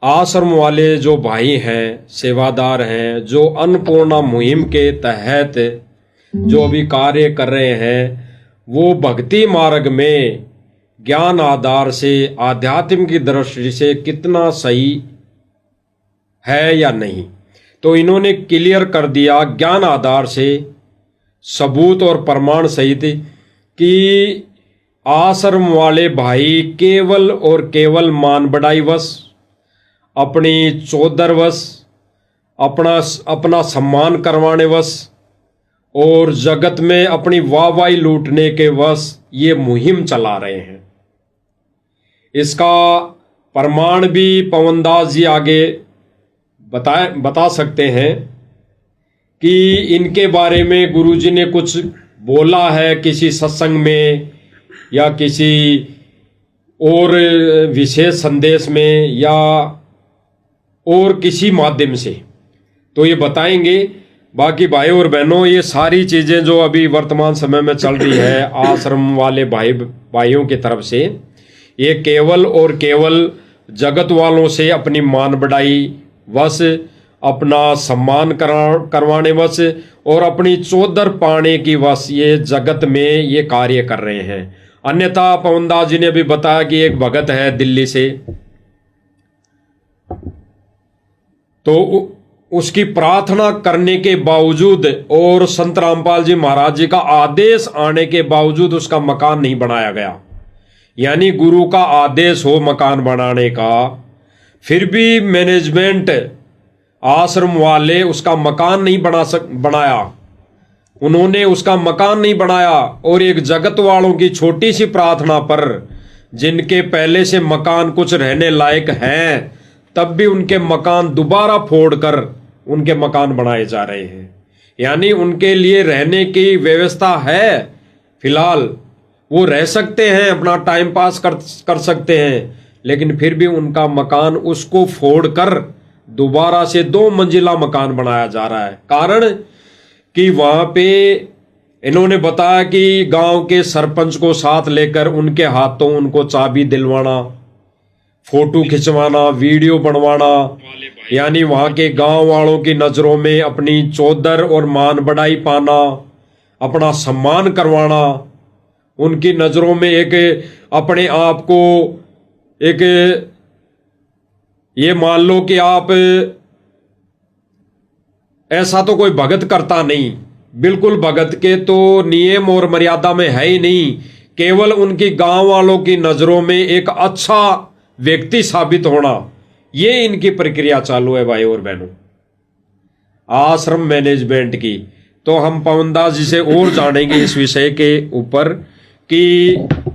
आश्रम वाले जो भाई हैं, सेवादार हैं, जो अन्नपूर्णा मुहिम के तहत जो अभी कार्य कर रहे हैं, वो भक्ति मार्ग में ज्ञान आधार से आध्यात्म की दृष्टि से कितना सही है या नहीं। तो इन्होंने क्लियर कर दिया ज्ञान आधार से, सबूत और प्रमाण सहित, कि आश्रम वाले भाई केवल और केवल मान बढ़ाई वश, अपनी चौधर वश, अपना सम्मान करवाने वश और जगत में अपनी वाहवाही लूटने के वश ये मुहिम चला रहे हैं। इसका प्रमाण भी पवनदास जी आगे बता सकते हैं कि इनके बारे में गुरुजी ने कुछ बोला है किसी सत्संग में या किसी और विशेष संदेश में या और किसी माध्यम से, तो ये बताएंगे। बाकी भाई और बहनों, ये सारी चीज़ें जो अभी वर्तमान समय में चल रही है आश्रम वाले भाइयों की तरफ से, ये केवल और केवल जगत वालों से अपनी मान बढ़ाई वश, अपना सम्मान करवाने वश और अपनी चौधर पाने की वश ये जगत में ये कार्य कर रहे हैं। अन्यथा पवनदास जी ने भी बताया कि एक भगत है दिल्ली से, तो उसकी प्रार्थना करने के बावजूद और संत रामपाल जी महाराज जी का आदेश आने के बावजूद उसका मकान नहीं बनाया गया। यानी गुरु का आदेश हो मकान बनाने का, फिर भी मैनेजमेंट आश्रम वाले उसका मकान नहीं बनाया। उन्होंने उसका मकान नहीं बनाया और एक जगत वालों की छोटी सी प्रार्थना पर, जिनके पहले से मकान कुछ रहने लायक हैं, तब भी उनके मकान दोबारा फोड़कर उनके मकान बनाए जा रहे हैं। यानी उनके लिए रहने की व्यवस्था है, फिलहाल वो रह सकते हैं, अपना टाइम पास कर सकते हैं, लेकिन फिर भी उनका मकान उसको फोड़कर दोबारा से 2 मंजिला मकान बनाया जा रहा है। कारण कि वहाँ पे इन्होंने बताया कि गांव के सरपंच को साथ लेकर उनके हाथों उनको चाबी दिलवाना, फोटो खिंचवाना, वीडियो बनवाना, यानी वहाँ के गांव वालों की नज़रों में अपनी चौधर और मान बढ़ाई पाना, अपना सम्मान करवाना, उनकी नज़रों में एक अपने आप को एक ये मान लो कि आप ऐसा तो कोई भगत करता नहीं, बिल्कुल भगत के तो नियम और मर्यादा में है ही नहीं, केवल उनकी गांव वालों की नज़रों में एक अच्छा व्यक्ति साबित होना, ये इनकी प्रक्रिया चालू है भाई और बहनों आश्रम मैनेजमेंट की। तो हम पवनदास जी से और जानेंगे इस विषय के ऊपर कि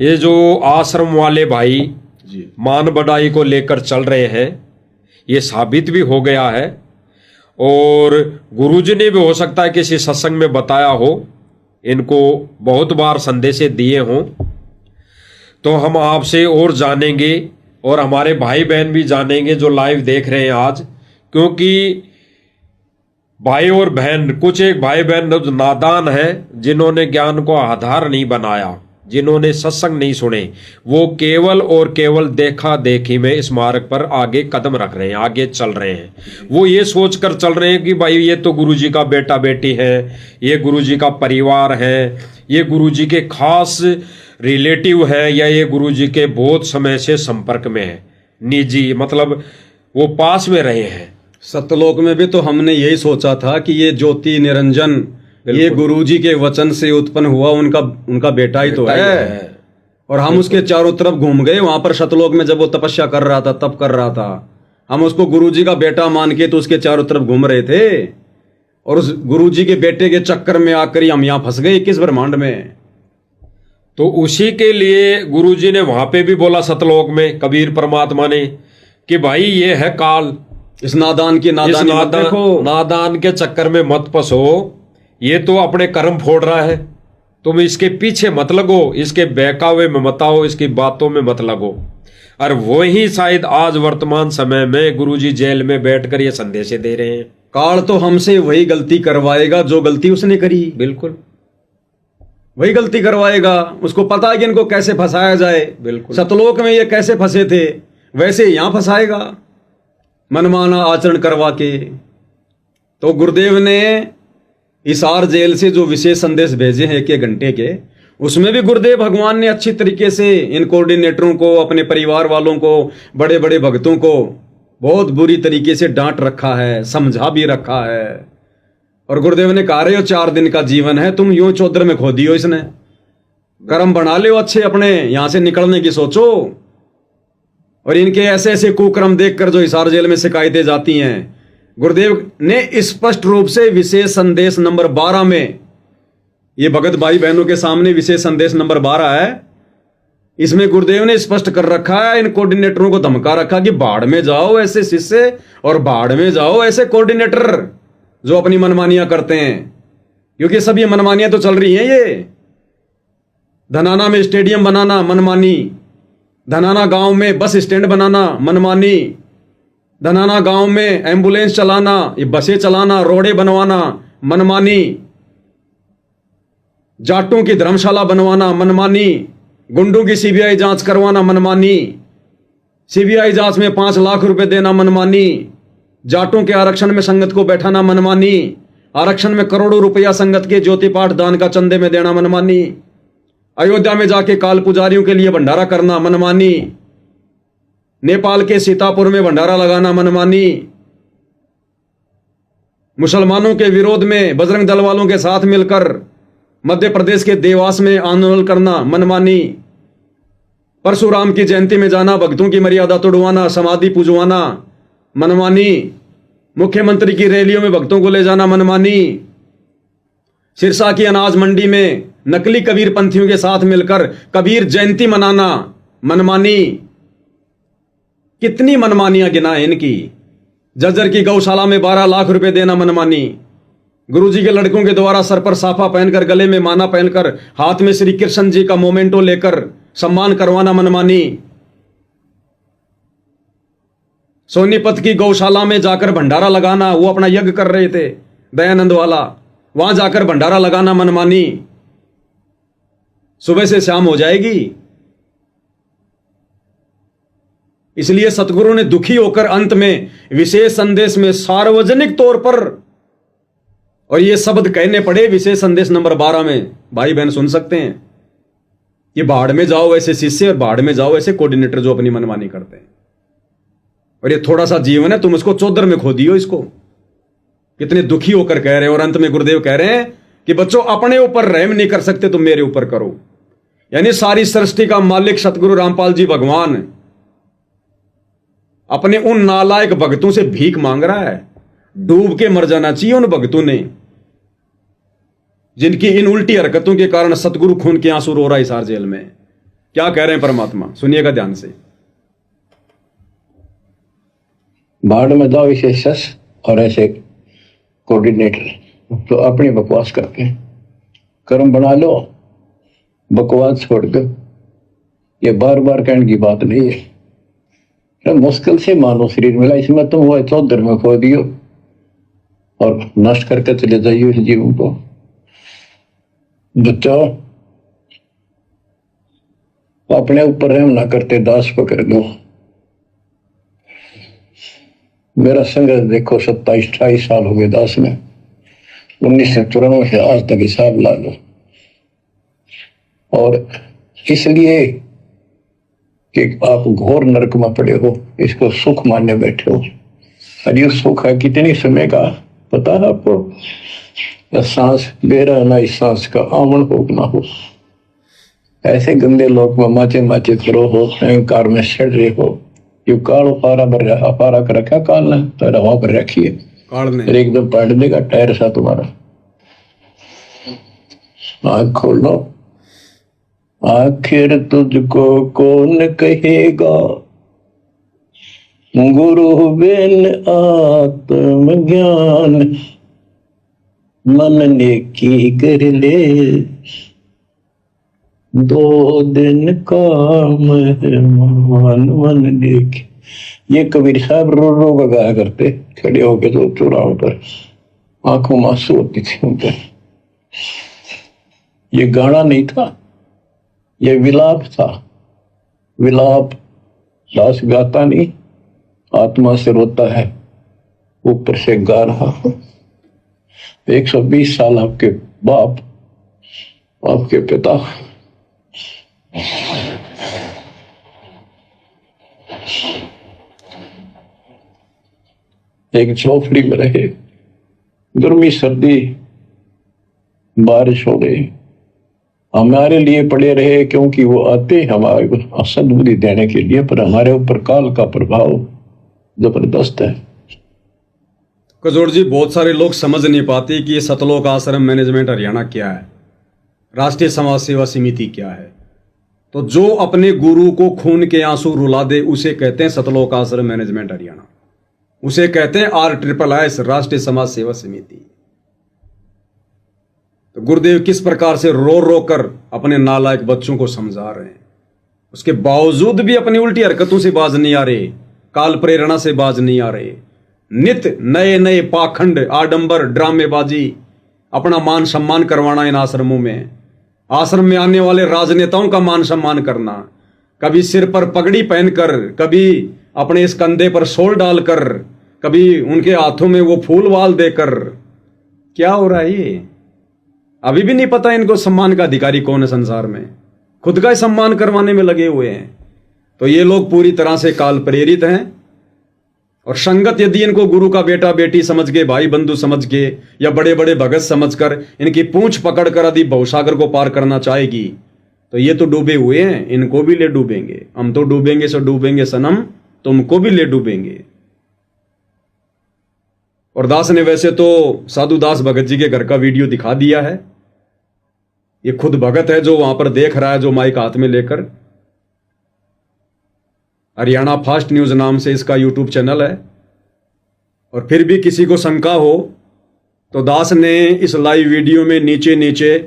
ये जो आश्रम वाले भाई मान बढ़ाई को लेकर चल रहे हैं, ये साबित भी हो गया है और गुरुजी ने भी हो सकता है किसी सत्संग में बताया हो, इनको बहुत बार संदेश दिए हों। तो हम आपसे और जानेंगे और हमारे भाई बहन भी जानेंगे जो लाइव देख रहे हैं आज, क्योंकि भाई और बहन, कुछ एक भाई बहन जो नादान है, जिन्होंने ज्ञान को आधार नहीं बनाया, जिन्होंने सत्संग नहीं सुने, वो केवल और केवल देखा देखी में इस मार्ग पर आगे कदम रख रहे हैं, आगे चल रहे हैं। वो ये सोचकर चल रहे हैं कि भाई ये तो गुरुजी का बेटा बेटी है, ये गुरुजी का परिवार है, ये गुरुजी के खास रिलेटिव है, या ये गुरुजी के बहुत समय से संपर्क में है, निजी, मतलब वो पास में रहे हैं। सतलोक में भी तो हमने यही सोचा था कि ये ज्योति निरंजन ये गुरुजी के वचन से उत्पन्न हुआ उनका बेटा ही तो है। और हम उसके चारों तरफ घूम गए, वहां पर सतलोक में जब वो तपस्या कर रहा था, तप कर रहा था, हम उसको गुरुजी का बेटा मान के तो उसके चारों तरफ घूम रहे थे, और उस गुरुजी के बेटे के चक्कर में आकर हम यहाँ फंस गए किस ब्रह्मांड में। तो उसी के लिए गुरुजी ने वहां पे भी बोला सतलोक में, कबीर परमात्मा ने, कि भाई ये है काल, इस नादान की नादान के चक्कर में मत फंसो, ये तो अपने कर्म फोड़ रहा है, तुम इसके पीछे मत लगो, इसके बहकावे में मत आओ, इसकी बातों में मत लगो। और वही शायद आज वर्तमान समय में गुरुजी जेल में बैठकर ये संदेश दे रहे हैं। काल तो हमसे वही गलती करवाएगा जो गलती उसने करी, बिल्कुल वही गलती करवाएगा। उसको पता है कि इनको कैसे फंसाया जाए, बिल्कुल सतलोक में ये कैसे फंसे थे, वैसे यहाँ फंसाएगा। मनमाना आचरण करवा के। तो गुरुदेव ने हिसार जेल से जो विशेष संदेश भेजे हैं 1 घंटे के, उसमें भी गुरुदेव भगवान ने अच्छी तरीके से इन कोऑर्डिनेटरों को, अपने परिवार वालों को, बड़े बड़े भक्तों को बहुत बुरी तरीके से डांट रखा है, समझा भी रखा है। और गुरुदेव ने कहा, रहे हो 4 दिन का जीवन है, तुम यूं चौधर में खो दियो इसने, कर्म बना लो अच्छे, अपने यहां से निकलने की सोचो। और इनके ऐसे ऐसे कुकर्म देखकर जो हिसार जेल में शिकायतें जाती हैं, गुरुदेव ने स्पष्ट रूप से विशेष संदेश नंबर 12 में, ये भगत भाई बहनों के सामने विशेष संदेश नंबर 12 है, इसमें गुरुदेव ने स्पष्ट कर रखा है, इन कोऑर्डिनेटरों को धमका रखा कि बाढ़ में जाओ ऐसे शिष्य और बाढ़ में जाओ ऐसे कोऑर्डिनेटर जो अपनी मनमानियां करते हैं। क्योंकि सब ये मनमानियां तो चल रही हैं। ये धनाना में स्टेडियम बनाना मनमानी, धनाना गांव में बस स्टैंड बनाना मनमानी, धनाना गांव में एम्बुलेंस चलाना, ये बसें चलाना, रोडें बनवाना मनमानी, जाटों की धर्मशाला बनवाना मनमानी, गुंडों की सीबीआई जांच करवाना मनमानी, सीबीआई जांच में 5 लाख रुपए देना मनमानी, जाटों के आरक्षण में संगत को बैठाना मनमानी, आरक्षण में करोड़ों रुपया संगत के ज्योति पाठ दान का चंदे में देना मनमानी, अयोध्या में जाके काल पुजारियों के लिए भंडारा करना मनमानी, नेपाल के सीतापुर में भंडारा लगाना मनमानी, मुसलमानों के विरोध में बजरंग दल वालों के साथ मिलकर मध्य प्रदेश के देवास में आंदोलन करना मनमानी, परशुराम की जयंती में जाना, भक्तों की मर्यादा तोड़वाना, समाधि पूजवाना मनमानी, मुख्यमंत्री की रैलियों में भक्तों को ले जाना मनमानी, सिरसा की अनाज मंडी में नकली कबीर पंथियों के साथ मिलकर कबीर जयंती मनाना मनमानी। कितनी मनमानियां गिना है इनकी। जज्जर की गौशाला में 12 लाख रुपए देना मनमानी, गुरुजी के लड़कों के द्वारा सर पर साफा पहनकर, गले में माला पहनकर, हाथ में श्री कृष्ण जी का मोमेंटो लेकर सम्मान करवाना मनमानी, सोनीपत की गौशाला में जाकर भंडारा लगाना, वो अपना यज्ञ कर रहे थे दयानंद वाला, वहां जाकर भंडारा लगाना मनमानी। सुबह से शाम हो जाएगी। इसलिए सतगुरु ने दुखी होकर अंत में विशेष संदेश में सार्वजनिक तौर पर, और ये शब्द कहने पड़े विशेष संदेश नंबर 12 में, भाई बहन सुन सकते हैं, कि बाढ़ में जाओ ऐसे शिष्य और बाढ़ में जाओ ऐसे कोऑर्डिनेटर जो अपनी मनमानी करते हैं। और ये थोड़ा सा जीवन है, तुम इसको चौधर में खो दियो इसको। कितने दुखी होकर कह रहे हैं। और अंत में गुरुदेव कह रहे हैं कि बच्चों, अपने ऊपर रहम नहीं कर सकते तुम मेरे ऊपर करो। यानी सारी सृष्टि का मालिक सतगुरु रामपाल जी भगवान अपने उन नालायक भक्तों से भीख मांग रहा है। डूब के मर जाना चाहिए उन भक्तों ने, जिनकी इन उल्टी हरकतों के कारण सतगुरु खून के आंसू रो रहा है हिसार जेल में। क्या कह रहे हैं परमात्मा, सुनिएगा ध्यान से। बाढ़ में जाओ इसे सस और ऐसे कोऑर्डिनेटर तो अपनी बकवास करके कर्म बना लो, बकवास छोड़ कर। ये बार बार कहने की बात नहीं है। मुश्किल से मानो शरीर मिला, इसमें तुम वो चौधर में खो दियो और नष्ट करके चले जाइयो इस जीवन को। बच्चों, अपने ऊपर रहम ना करते दास पकड़ दो। मेरा संघर्ष देखो, 27-28 साल हो गए दास में। 1994 से आज तक हिसाब ला लो। और इसलिए कि आप घोर नरक में पड़े हो, इसको सुख मानने बैठे हो। अरे सुख है कितनी समय का पता है आपको? सांस बेरा ना, इस सांस का आवन हो ना हो। ऐसे गंदे लोग में माचे माचे करो हो, अहंकार में सड़ रहे हो। यू काल अपारा कर रखा काल ने, तो हवा पर रखिए, एकदम पलट देगा टायर सा तुम्हारा। आँख खोल लो। आखिर तुझको कौन कहेगा गुरु बिन आत्मज्ञान, मन ने की कर ले 2 दिन का मेहमान मन ने की। ये कबीर साहब रो रो कर गाया करते, खड़े होके तो चौराहों पर, आंखों में आंसू होती थी उनके। ये गाना नहीं था, ये विलाप था। विलाप दास गाता नहीं, आत्मा से रोता है, ऊपर से गा रहा हूं। 120 साल आपके बाप, आपके पिता एक झोपड़ी में रहे, गर्मी सर्दी बारिश हो गई, हमारे लिए पड़े रहे, क्योंकि वो आते हमारे को सद्बुद्धि देने के लिए, पर हमारे ऊपर काल का प्रभाव जबरदस्त है। कजोड़ जी, बहुत सारे लोग समझ नहीं पाते कि ये सतलोक आश्रम मैनेजमेंट हरियाणा क्या है, राष्ट्रीय समाज सेवा समिति क्या है। तो जो अपने गुरु को खून के आंसू रुला दे उसे कहते हैं सतलोक आश्रम मैनेजमेंट हरियाणा, उसे कहते हैं RSSS, राष्ट्रीय समाज सेवा समिति। तो गुरुदेव किस प्रकार से रो रो कर अपने नालायक बच्चों को समझा रहे हैं, उसके बावजूद भी अपनी उल्टी हरकतों से बाज नहीं आ रहे, काल प्रेरणा से बाज नहीं आ रहे। नित नए नए पाखंड, आडंबर, ड्रामेबाजी, अपना मान सम्मान करवाना इन आश्रमों में, आश्रम में आने वाले राजनेताओं का मान सम्मान करना, कभी सिर पर पगड़ी पहनकर, कभी अपने इस कंधे पर शॉल डालकर, कभी उनके हाथों में वो फूल वाल देकर। क्या हो रहा है ये? अभी भी नहीं पता इनको सम्मान का अधिकारी कौन है संसार में, खुद का ही सम्मान करवाने में लगे हुए हैं। तो ये लोग पूरी तरह से काल प्रेरित हैं। और संगत यदि इनको गुरु का बेटा बेटी समझ के, भाई बंधु समझ के, या बड़े बड़े भगत समझकर इनकी पूंछ पकड़कर यदि भवसागर को पार करना चाहेगी, तो ये तो डूबे हुए हैं, इनको भी ले डूबेंगे। हम तो डूबेंगे सो डूबेंगे सनम, तुमको भी ले डूबेंगे। और दास ने वैसे तो साधु दास भगत जी के घर का वीडियो दिखा दिया है। ये खुद भगत है जो वहां पर देख रहा है, जो माइक हाथ में लेकर। हरियाणा फास्ट न्यूज नाम से इसका यूट्यूब चैनल है। और फिर भी किसी को शंका हो तो दास ने इस लाइव वीडियो में नीचे नीचे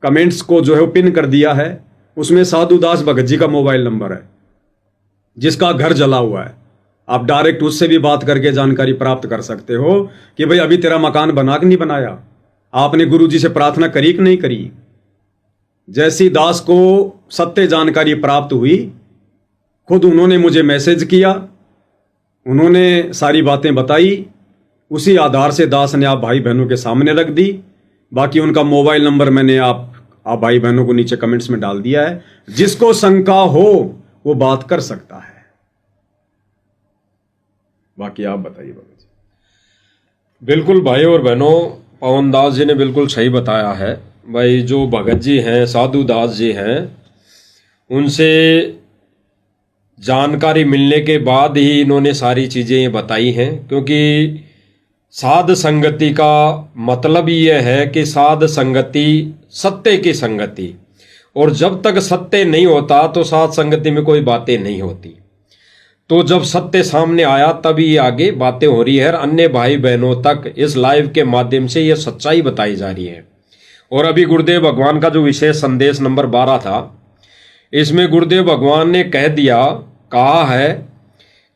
कमेंट्स को जो है वो पिन कर दिया है। उसमें साधु दास भगत जी का मोबाइल नंबर है, जिसका घर जला हुआ है। आप डायरेक्ट उससे भी बात करके जानकारी प्राप्त कर सकते हो कि भाई अभी तेरा मकान बना कि नहीं बनाया, आपने गुरु जी से प्रार्थना करी कि नहीं करी। जैसी दास को सत्य जानकारी प्राप्त हुई, खुद उन्होंने मुझे मैसेज किया, उन्होंने सारी बातें बताई। उसी आधार से दास ने आप भाई बहनों के सामने रख दी। बाकी उनका मोबाइल नंबर मैंने आप भाई बहनों को नीचे कमेंट्स में डाल दिया है। जिसको शंका हो वो बात कर सकता है। बाकी आप बताइए बाबा जी। बिल्कुल भाई और बहनों, पवन दास जी ने बिल्कुल सही बताया है। भाई जो भगत जी हैं, साधु दास जी हैं, उनसे जानकारी मिलने के बाद ही इन्होंने सारी चीज़ें ये बताई हैं। क्योंकि साध संगति का मतलब ये है कि साध संगति सत्य की संगति, और जब तक सत्य नहीं होता तो साध संगति में कोई बातें नहीं होती। तो जब सत्य सामने आया तभी ये आगे बातें हो रही है। अन्य भाई बहनों तक इस लाइव के माध्यम से ये सच्चाई बताई जा रही है। और अभी गुरुदेव भगवान का जो विशेष संदेश नंबर 12 था, इसमें गुरुदेव भगवान ने कहा है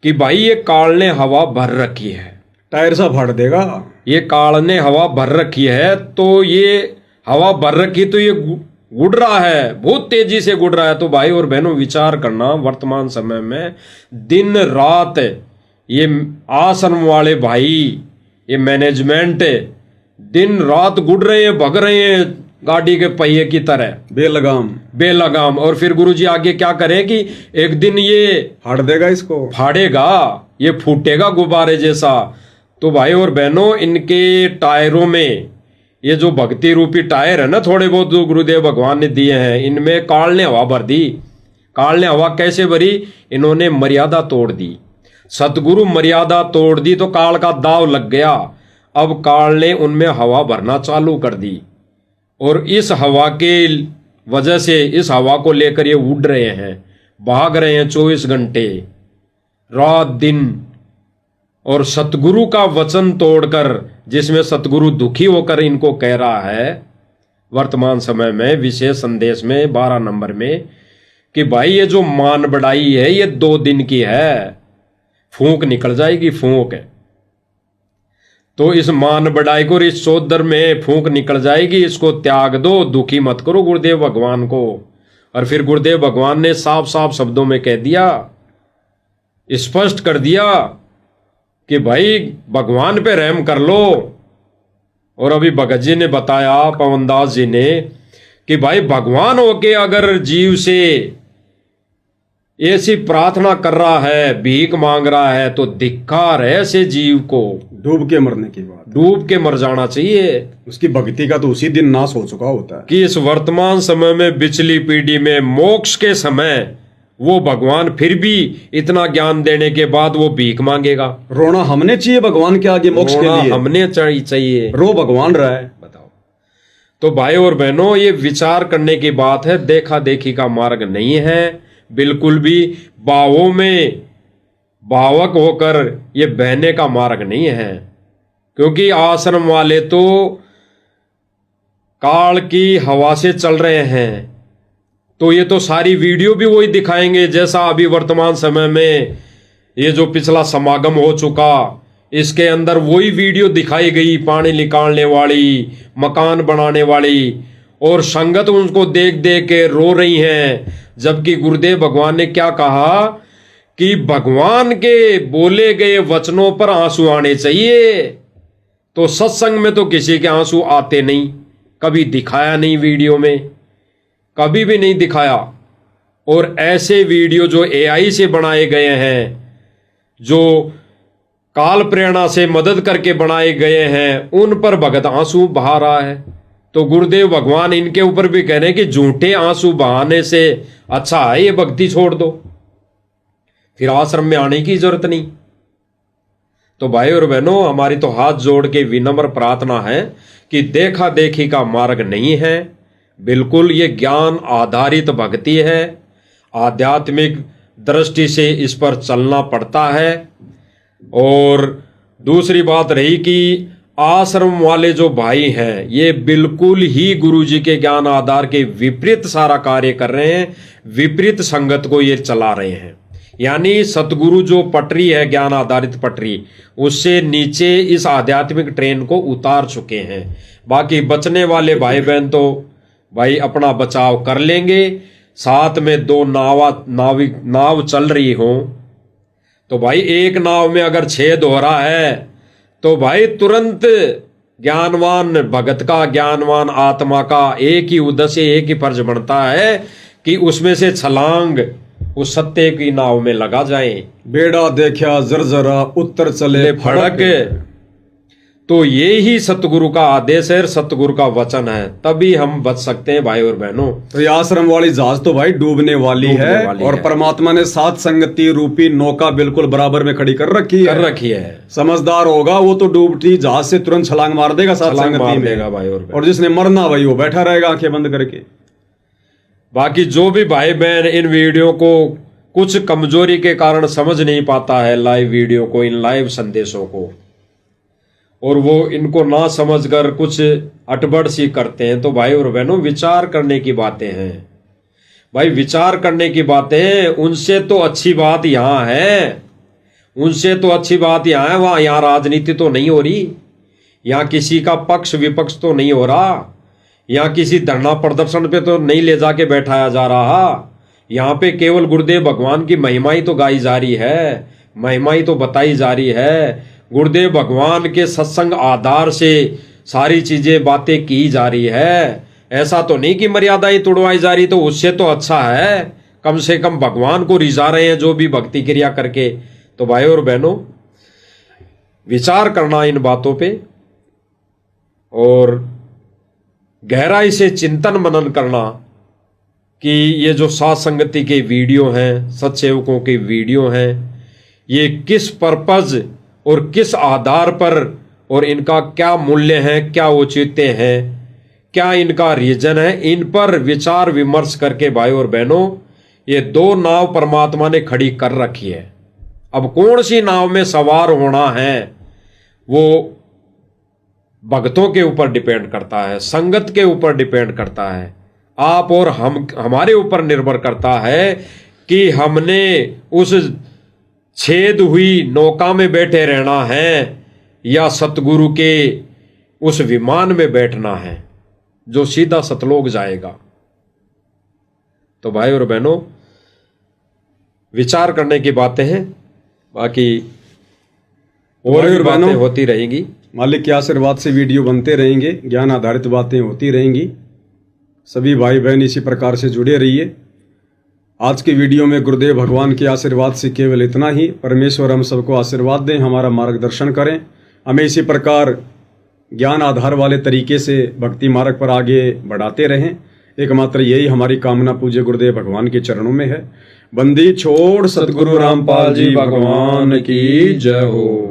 कि भाई ये काल ने हवा भर रखी है, टायर सा फाड़ देगा। ये काल ने हवा भर रखी है, तो ये हवा भर रखी तो ये गुड़ रहा है, बहुत तेजी से गुड़ रहा है। तो भाई और बहनों विचार करना, वर्तमान समय में दिन रात ये आश्रम वाले भाई, ये मैनेजमेंट दिन रात गुड़ रहे हैं, भग रहे हैं गाड़ी के पहिए की तरह, बेलगाम। और फिर गुरुजी आगे क्या करें कि एक दिन ये फाड़ देगा, इसको फाड़ेगा, ये फूटेगा गुब्बारे जैसा। तो भाई और बहनों, इनके टायरों में ये जो भक्ति रूपी टायर है ना, थोड़े बहुत जो गुरुदेव भगवान ने दिए हैं, इनमें काल ने हवा भर दी। काल ने हवा कैसे भरी? इन्होंने मर्यादा तोड़ दी। सतगुरु मर्यादा तोड़ दी तो काल का दाव लग गया। अब काल ने उनमें हवा भरना चालू कर दी, और इस हवा के वजह से, इस हवा को लेकर ये उड़ रहे हैं, भाग रहे हैं 24 घंटे रात दिन। और सतगुरु का वचन तोड़कर, जिसमें सतगुरु दुखी होकर इनको कह रहा है वर्तमान समय में विशेष संदेश में 12 नंबर में, कि भाई ये जो मान बढ़ाई है ये 2 दिन की है, फूंक निकल जाएगी, फूंक। तो इस मान बढ़ाई को, इस चौधर में फूंक निकल जाएगी, इसको त्याग दो, दुखी मत करो गुरुदेव भगवान को। और फिर गुरुदेव भगवान ने साफ साफ शब्दों में कह दिया, स्पष्ट कर दिया कि भाई भगवान पे रहम कर लो। और अभी भगत जी ने बताया, पवनदास जी ने, कि भाई भगवान होके अगर जीव से ऐसी प्रार्थना कर रहा है, भीख मांग रहा है, तो धिक्कार है ऐसे जीव को। डूब के मरने की बात, डूब के मर जाना चाहिए। उसकी भक्ति का तो उसी दिन नाश हो चुका होता है। कि इस वर्तमान समय में, पिछली पीढ़ी में, मोक्ष के समय वो भगवान फिर भी इतना ज्ञान देने के बाद वो भीख मांगेगा। रोना हमने चाहिए भगवान के आगे मोक्ष के लिए, हमने चाहिए। रो भगवान रहा है। बताओ। तो भाई और बहनों, ये विचार करने की बात है, देखा देखी का मार्ग नहीं है बिल्कुल भी। भावों में भावक होकर ये बहने का मार्ग नहीं है। क्योंकि आश्रम वाले तो काल की हवा से चल रहे हैं, तो ये तो सारी वीडियो भी वही दिखाएंगे जैसा अभी वर्तमान समय में ये जो पिछला समागम हो चुका, इसके अंदर वही वीडियो दिखाई गई, पानी निकालने वाली, मकान बनाने वाली, और संगत उनको देख देख के रो रही हैं। जबकि गुरुदेव भगवान ने क्या कहा कि भगवान के बोले गए वचनों पर आंसू आने चाहिए। तो सत्संग में तो किसी के आंसू आते नहीं, कभी दिखाया नहीं वीडियो में, कभी भी नहीं दिखाया। और ऐसे वीडियो जो एआई से बनाए गए हैं, जो काल प्रेरणा से मदद करके बनाए गए हैं, उन पर भगत आंसू बहा रहा है। तो गुरुदेव भगवान इनके ऊपर भी कह रहे हैं कि झूठे आंसू बहाने से अच्छा है ये भक्ति छोड़ दो, फिर आश्रम में आने की जरूरत नहीं। तो भाई और बहनों, हमारी तो हाथ जोड़ के विनम्र प्रार्थना है कि देखा देखी का मार्ग नहीं है बिल्कुल। ये ज्ञान आधारित भक्ति है, आध्यात्मिक दृष्टि से इस पर चलना पड़ता है। और दूसरी बात रही कि आश्रम वाले जो भाई हैं, ये बिल्कुल ही गुरु जी के ज्ञान आधार के विपरीत सारा कार्य कर रहे हैं, विपरीत संगत को ये चला रहे हैं। यानी सतगुरु जो पटरी है, ज्ञान आधारित पटरी, उससे नीचे इस आध्यात्मिक ट्रेन को उतार चुके हैं। बाकी बचने वाले भाई बहन तो भाई अपना बचाव कर लेंगे। साथ में दो नाव चल रही हो, तो भाई एक नाव में अगर छेद हो रहा है तो भाई तुरंत ज्ञानवान भगत का, ज्ञानवान आत्मा का एक ही उद्देश्य, एक ही फर्ज बनता है कि उसमें से छलांग उस सत्य की नाव में लगा जाए। बेड़ा देखा जरजरा उत्तर चले फड़क। तो ये ही सतगुरु का आदेश है, सतगुरु का वचन है, तभी हम बच सकते हैं भाई और बहनों। तो ये आश्रम वाली जहाज तो भाई डूबने वाली है, और परमात्मा ने सात संगति रूपी नौका बिल्कुल बराबर में खड़ी कर रखी है। समझदार होगा वो तो डूबती जहाज से तुरंत छलांग मार देगा सात संगति में भाई, और जिसने मरना भाई वो बैठा रहेगा आंखें बंद करके। बाकी जो भी भाई बहन इन वीडियो को कुछ कमजोरी के कारण समझ नहीं पाता है, लाइव वीडियो को, इन लाइव संदेशों को, और वो इनको ना समझकर कुछ अटबड़ सी करते हैं, तो भाई और बहनों विचार करने की बातें हैं। भाई विचार करने की बातें, उनसे तो अच्छी बात यहाँ है, उनसे तो अच्छी बात यहाँ है, वहाँ यहाँ राजनीति तो नहीं हो रही, यहाँ किसी का पक्ष विपक्ष तो नहीं हो रहा, यहाँ किसी धरना प्रदर्शन पे तो नहीं ले जाके बैठाया जा रहा। यहाँ पे केवल गुरुदेव भगवान की महिमा ही तो गाई जा रही है, महिमा ही तो बताई जा रही है। गुरुदेव भगवान के सत्संग आधार से सारी चीजें बातें की जा रही है। ऐसा तो नहीं कि मर्यादाएं तोड़वाई जा रही, तो उससे तो अच्छा है, कम से कम भगवान को रिझा रहे हैं जो भी भक्ति क्रिया करके। तो भाई और बहनों विचार करना इन बातों पे, और गहराई से चिंतन मनन करना कि ये जो साथ संगति के वीडियो हैं, सत्सेवकों के वीडियो हैं, ये किस पर्पज और किस आधार पर, और इनका क्या मूल्य है, क्या औचित्य है, क्या इनका रीजन है, इन पर विचार विमर्श करके भाई और बहनों ये दो नाव परमात्मा ने खड़ी कर रखी है। अब कौन सी नाव में सवार होना है वो भक्तों के ऊपर डिपेंड करता है, संगत के ऊपर डिपेंड करता है, आप और हमारे ऊपर निर्भर करता है कि हमने उस छेद हुई नौका में बैठे रहना है या सतगुरु के उस विमान में बैठना है जो सीधा सतलोक जाएगा। तो भाई और बहनों विचार करने की बातें हैं, बाकी और भाई भी और बातें बहनों, होती रहेंगी। मालिक के आशीर्वाद से वीडियो बनते रहेंगे, ज्ञान आधारित बातें होती रहेंगी। सभी भाई बहन इसी प्रकार से जुड़े रहिए। आज की वीडियो में गुरुदेव भगवान के आशीर्वाद से केवल इतना ही। परमेश्वर हम सबको आशीर्वाद दें, हमारा मार्गदर्शन करें, हमें इसी प्रकार ज्ञान आधार वाले तरीके से भक्ति मार्ग पर आगे बढ़ाते रहें। एकमात्र यही हमारी कामना पूज्य गुरुदेव भगवान के चरणों में है। बंदी छोड़ सतगुरु रामपाल जी भगवान की जय हो।